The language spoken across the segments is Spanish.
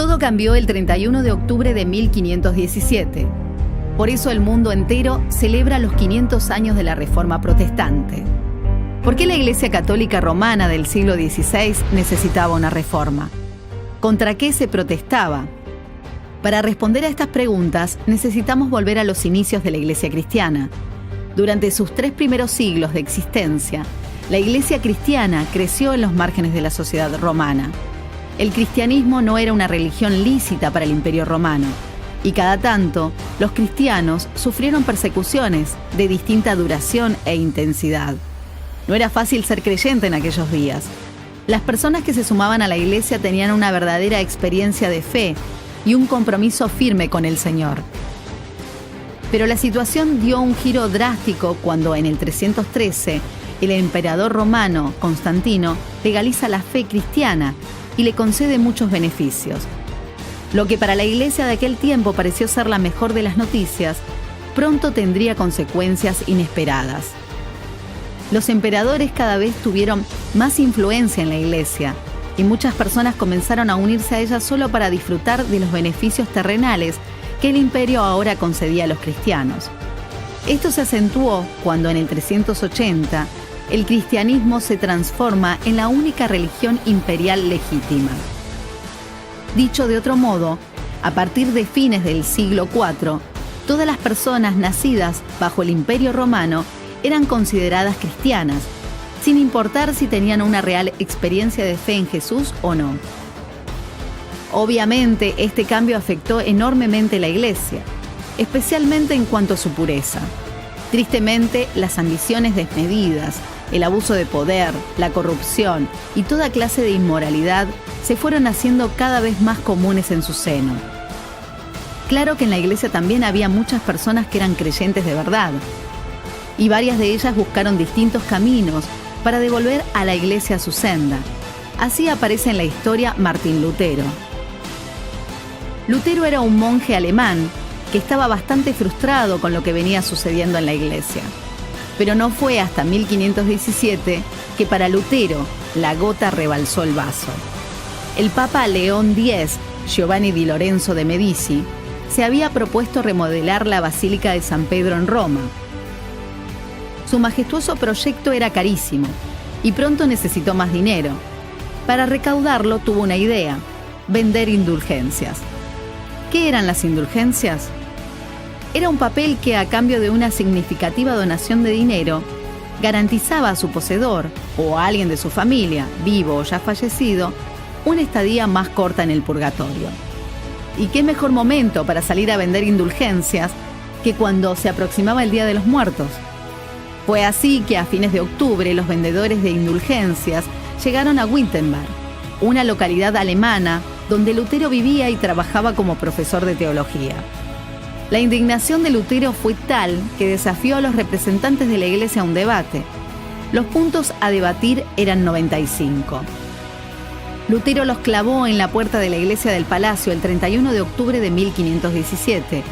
Todo cambió el 31 de octubre de 1517. Por eso el mundo entero celebra los 500 años de la Reforma Protestante. ¿Por qué la Iglesia Católica Romana del siglo XVI necesitaba una reforma? ¿Contra qué se protestaba? Para responder a estas preguntas, necesitamos volver a los inicios de la Iglesia cristiana. Durante sus 3 primeros siglos de existencia, la Iglesia cristiana creció en los márgenes de la sociedad romana. El cristianismo no era una religión lícita para el Imperio Romano, y cada tanto los cristianos sufrieron persecuciones de distinta duración e intensidad. No era fácil ser creyente en aquellos días. Las personas que se sumaban a la Iglesia tenían una verdadera experiencia de fe y un compromiso firme con el Señor. Pero la situación dio un giro drástico cuando en el 313 el emperador romano Constantino legaliza la fe cristiana y le concede muchos beneficios. Lo que para la Iglesia de aquel tiempo pareció ser la mejor de las noticias, pronto tendría consecuencias inesperadas. Los emperadores cada vez tuvieron más influencia en la Iglesia y muchas personas comenzaron a unirse a ella solo para disfrutar de los beneficios terrenales que el imperio ahora concedía a los cristianos. Esto se acentuó cuando en el 380 el cristianismo se transforma en la única religión imperial legítima. Dicho de otro modo, a partir de fines del siglo IV, todas las personas nacidas bajo el Imperio Romano eran consideradas cristianas, sin importar si tenían una real experiencia de fe en Jesús o no. Obviamente, este cambio afectó enormemente la Iglesia, especialmente en cuanto a su pureza. Tristemente, las ambiciones desmedidas, el abuso de poder, la corrupción y toda clase de inmoralidad se fueron haciendo cada vez más comunes en su seno. Claro que en la Iglesia también había muchas personas que eran creyentes de verdad, y varias de ellas buscaron distintos caminos para devolver a la Iglesia a su senda. Así aparece en la historia Martín Lutero. Lutero era un monje alemán que estaba bastante frustrado con lo que venía sucediendo en la Iglesia. Pero no fue hasta 1517 que para Lutero la gota rebalsó el vaso. El Papa León X, Giovanni di Lorenzo de Medici, se había propuesto remodelar la Basílica de San Pedro en Roma. Su majestuoso proyecto era carísimo y pronto necesitó más dinero. Para recaudarlo tuvo una idea: vender indulgencias. ¿Qué eran las indulgencias? Era un papel que, a cambio de una significativa donación de dinero, garantizaba a su poseedor o a alguien de su familia, vivo o ya fallecido, una estadía más corta en el purgatorio. ¿Y qué mejor momento para salir a vender indulgencias que cuando se aproximaba el Día de los Muertos? Fue así que a fines de octubre los vendedores de indulgencias llegaron a Wittenberg, una localidad alemana donde Lutero vivía y trabajaba como profesor de teología. La indignación de Lutero fue tal que desafió a los representantes de la Iglesia a un debate. Los puntos a debatir eran 95. Lutero los clavó en la puerta de la Iglesia del Palacio el 31 de octubre de 1517,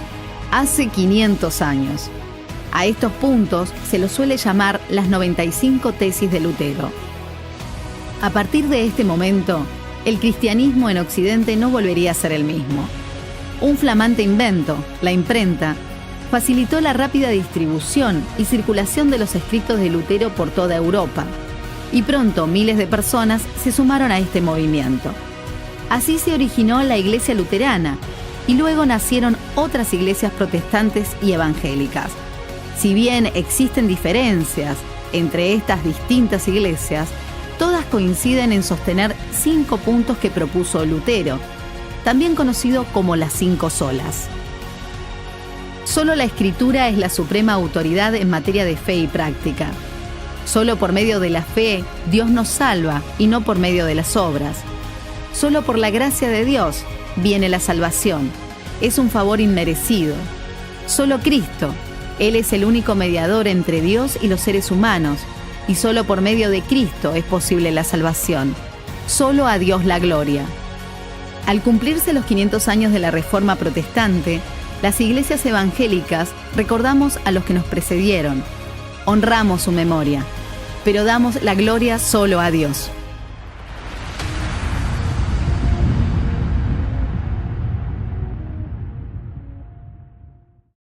hace 500 años. A estos puntos se los suele llamar las 95 tesis de Lutero. A partir de este momento, el cristianismo en Occidente no volvería a ser el mismo. Un flamante invento, la imprenta, facilitó la rápida distribución y circulación de los escritos de Lutero por toda Europa, y pronto miles de personas se sumaron a este movimiento. Así se originó la Iglesia luterana, y luego nacieron otras iglesias protestantes y evangélicas. Si bien existen diferencias entre estas distintas iglesias, todas coinciden en sostener 5 puntos que propuso Lutero, también conocido como las 5 solas. Solo la Escritura es la suprema autoridad en materia de fe y práctica. Solo por medio de la fe Dios nos salva y no por medio de las obras. Solo por la gracia de Dios viene la salvación. Es un favor inmerecido. Solo Cristo, Él es el único mediador entre Dios y los seres humanos, y solo por medio de Cristo es posible la salvación. Solo a Dios la gloria. Al cumplirse los 500 años de la Reforma Protestante, las iglesias evangélicas recordamos a los que nos precedieron, honramos su memoria, pero damos la gloria solo a Dios.